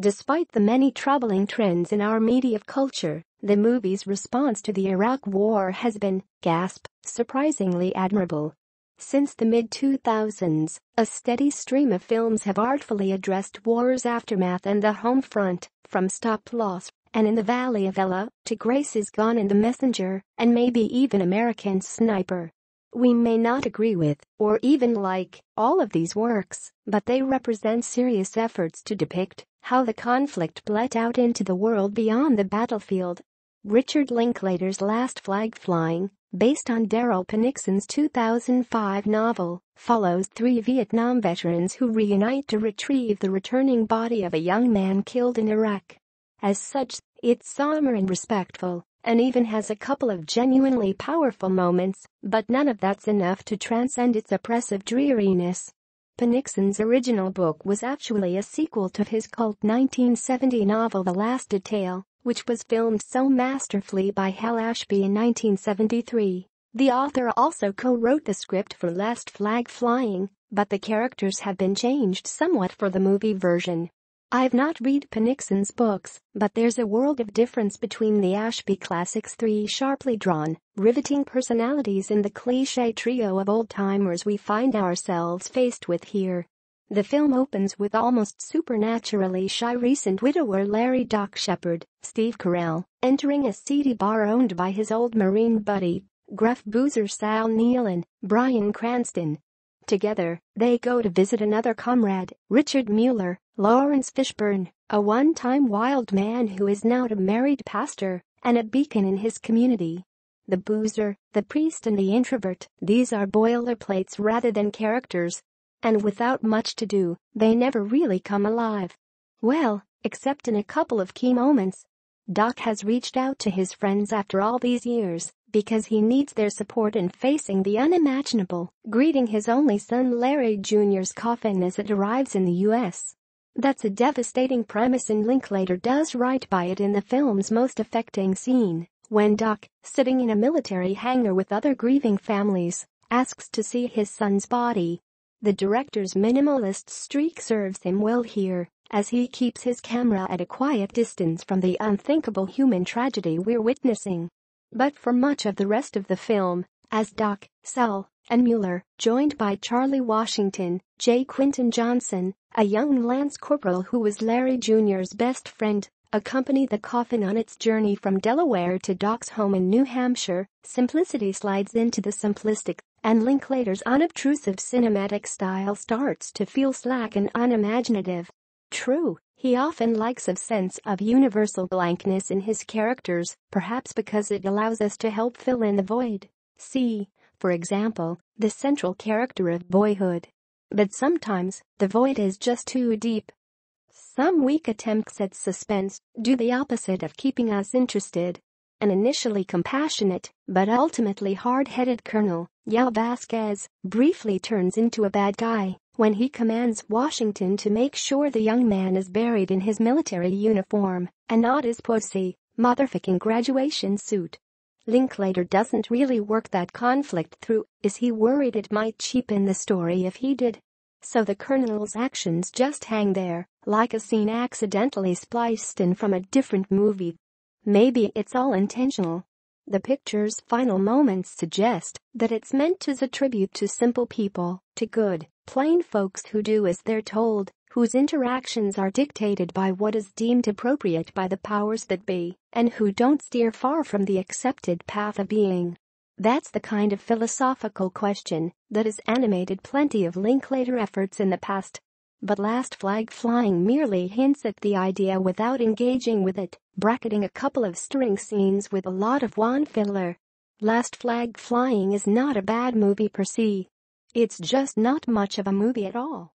Despite the many troubling trends in our media culture, the movie's response to the Iraq War has been, gasp, surprisingly admirable. Since the mid-2000s, a steady stream of films have artfully addressed war's aftermath and the home front, from Stop Loss and In the Valley of Elah to Grace Is Gone and The Messenger, and maybe even American Sniper. We may not agree with, or even like, all of these works, but they represent serious efforts to depict how the conflict bled out into the world beyond the battlefield. Richard Linklater's Last Flag Flying, based on Darryl Ponicsan's 2005 novel, follows 3 Vietnam veterans who reunite to retrieve the returning body of a young man killed in Iraq. As such, it's somber and respectful, and even has a couple of genuinely powerful moments, but none of that's enough to transcend its oppressive dreariness. Ponicsan's original book was actually a sequel to his cult 1970 novel The Last Detail, which was filmed so masterfully by Hal Ashby in 1973. The author also co-wrote the script for Last Flag Flying, but the characters have been changed somewhat for the movie version. I've not read Ponicsan's books, but there's a world of difference between the Ashby classic's 3 sharply drawn, riveting personalities and the cliché trio of old-timers we find ourselves faced with here. The film opens with almost supernaturally shy recent widower Larry Doc Shepard, Steve Carell, entering a seedy bar owned by his old Marine buddy, gruff boozer Sal Neal and Bryan Cranston. Together, they go to visit another comrade, Richard Mueller, Lawrence Fishburne, a one-time wild man who is now a married pastor and a beacon in his community. The boozer, the priest and the introvert, these are boilerplates rather than characters. And without much to do, they never really come alive. Well, except in a couple of key moments. Doc has reached out to his friends after all these years because he needs their support in facing the unimaginable, greeting his only son Larry Jr.'s coffin as it arrives in the U.S. That's a devastating premise, and Linklater does right by it in the film's most affecting scene, when Doc, sitting in a military hangar with other grieving families, asks to see his son's body. The director's minimalist streak serves him well here, as he keeps his camera at a quiet distance from the unthinkable human tragedy we're witnessing. But for much of the rest of the film, as Doc, Sal, and Mueller, joined by Charlie Washington, J. Quinton Johnson, a young lance corporal who was Larry Jr.'s best friend, accompany the coffin on its journey from Delaware to Doc's home in New Hampshire, simplicity slides into the simplistic, and Linklater's unobtrusive cinematic style starts to feel slack and unimaginative. True, he often likes a sense of universal blankness in his characters, perhaps because it allows us to help fill in the void. See, for example, the central character of Boyhood. But sometimes, the void is just too deep. Some weak attempts at suspense do the opposite of keeping us interested. An initially compassionate, but ultimately hard-headed Colonel, Yao Vasquez, briefly turns into a bad guy when he commands Washington to make sure the young man is buried in his military uniform and not his pussy, motherfucking graduation suit. Linklater doesn't really work that conflict through, is he worried it might cheapen the story if he did? So the Colonel's actions just hang there, like a scene accidentally spliced in from a different movie. Maybe it's all intentional. The picture's final moments suggest that it's meant as a tribute to simple people, to good, plain folks who do as they're told, whose interactions are dictated by what is deemed appropriate by the powers that be, and who don't steer far from the accepted path of being. That's the kind of philosophical question that has animated plenty of Linklater efforts in the past. But Last Flag Flying merely hints at the idea without engaging with it, bracketing a couple of stirring scenes with a lot of wan filler. Last Flag Flying is not a bad movie per se. It's just not much of a movie at all.